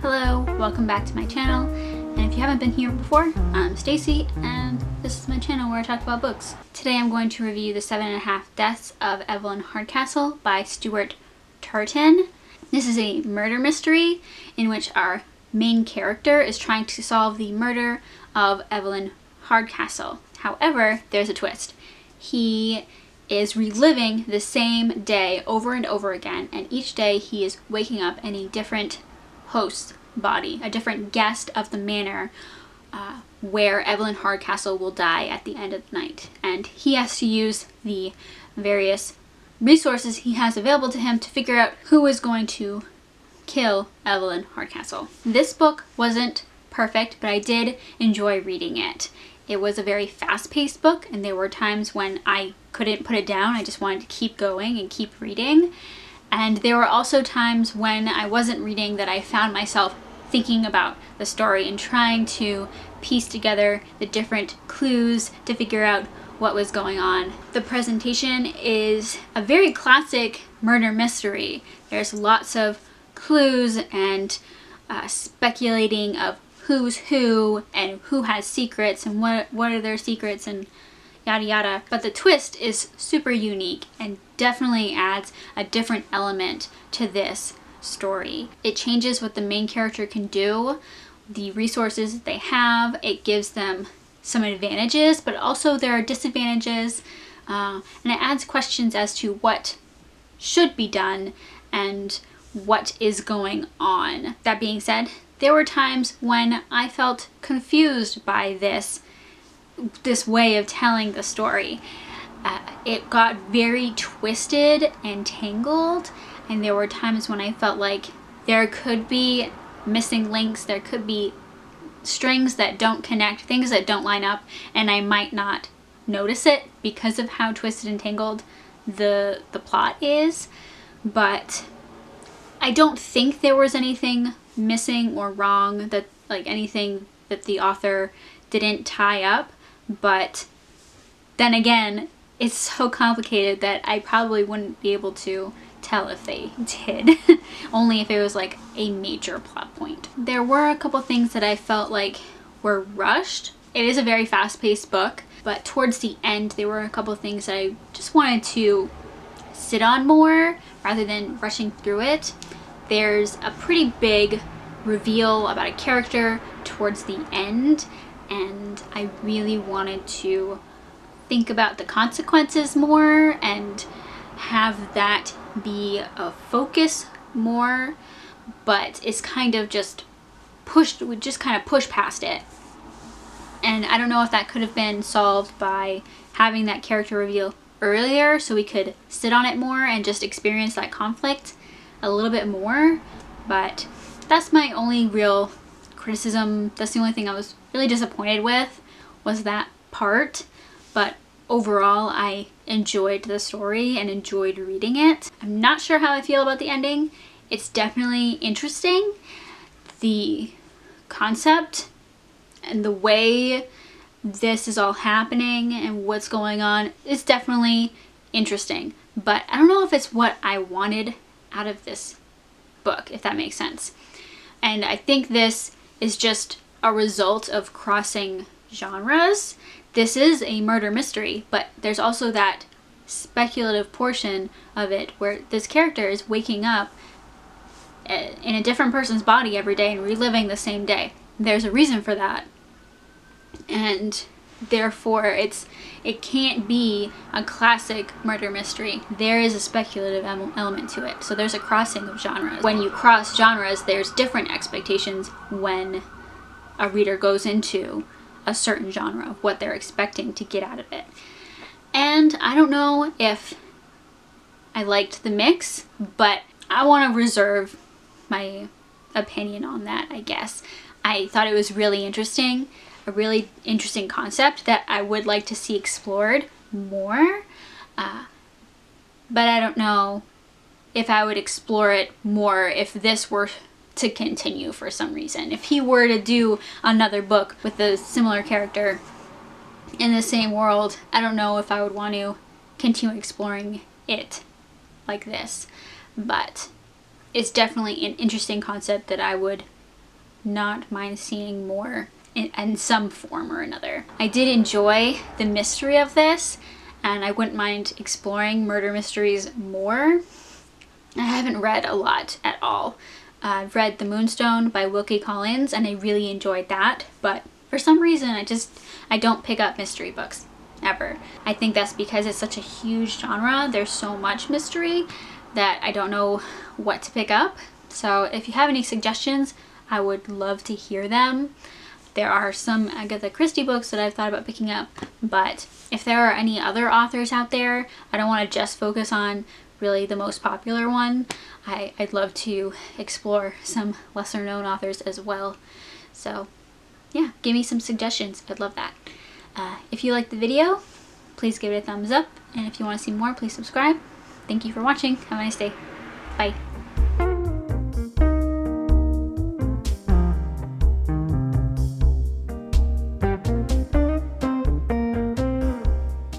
Hello, welcome back to my channel, and if you haven't been here before, I'm Stacy, and this is my channel where I talk about books. Today I'm going to review The 7.5 Deaths of Evelyn Hardcastle by Stuart Turton. This is a murder mystery in which our main character is trying to solve the murder of Evelyn Hardcastle. However, there's a twist. He is reliving the same day over and over again, and each day he is waking up in a different host's body, a different guest of the manor where Evelyn Hardcastle will die at the end of the night. And he has to use the various resources he has available to him to figure out who is going to kill Evelyn Hardcastle. This book wasn't perfect, but I did enjoy reading it. It was a very fast-paced book, and there were times when I couldn't put it down. I just wanted to keep going and keep reading. And there were also times when I wasn't reading that I found myself thinking about the story and trying to piece together the different clues to figure out what was going on. The presentation is a very classic murder mystery. There's lots of clues and speculating of who's who and who has secrets and what are their secrets and yada yada. But the twist is super unique and definitely adds a different element to this story. It changes what the main character can do, the resources that they have. It gives them some advantages, but also there are disadvantages, and it adds questions as to what should be done and what is going on. That being said, there were times when I felt confused by this way of telling the story. It got very twisted and tangled, and there were times when I felt like there could be missing links, there could be strings that don't connect, things that don't line up, and I might not notice it because of how twisted and tangled the plot is. But I don't think there was anything missing or wrong, that like anything that the author didn't tie up. But then again, it's so complicated that I probably wouldn't be able to tell if they did. Only if it was like a major plot point. There were a couple things that I felt like were rushed. It is a very fast-paced book, but towards the end there were a couple things that I just wanted to sit on more rather than rushing through it. There's a pretty big reveal about a character towards the end, and I really wanted to think about the consequences more and have that be a focus more, but it's kind of just pushed, we just kind of pushed past it. And I don't know if that could have been solved by having that character reveal earlier so we could sit on it more and just experience that conflict a little bit more, but that's my only real criticism. That's the only thing I was really disappointed with, was that part. But overall, I enjoyed the story and enjoyed reading it. I'm not sure how I feel about the ending. It's definitely interesting. The concept and the way this is all happening and what's going on is definitely interesting. But I don't know if it's what I wanted out of this book, if that makes sense. And I think this is just a result of crossing genres. This is a murder mystery, but there's also that speculative portion of it where this character is waking up in a different person's body every day and reliving the same day. There's a reason for that, and therefore it can't be a classic murder mystery. There is a speculative element to it, so there's a crossing of genres. When you cross genres, there's different expectations when a reader goes into a certain genre of what they're expecting to get out of it. And I don't know if I liked the mix, but I want to reserve my opinion on that, I guess. I thought it was really interesting, a really interesting concept that I would like to see explored more, but I don't know if I would explore it more if this were to continue for some reason. If he were to do another book with a similar character in the same world, I don't know if I would want to continue exploring it like this, but it's definitely an interesting concept that I would not mind seeing more in some form or another. I did enjoy the mystery of this, and I wouldn't mind exploring murder mysteries more. I haven't read a lot at all. I've read The Moonstone by Wilkie Collins, and I really enjoyed that, but for some reason I don't pick up mystery books ever. I think that's because it's such a huge genre. There's so much mystery that I don't know what to pick up. So if you have any suggestions, I would love to hear them. There are some Agatha Christie books that I've thought about picking up, but if there are any other authors out there, I don't want to just focus on really the most popular one. I'd love to explore some lesser known authors as well. So yeah, give me some suggestions. I'd love that. If you liked the video, please give it a thumbs up, and if you want to see more, please subscribe. Thank you for watching. Have a nice day. Bye.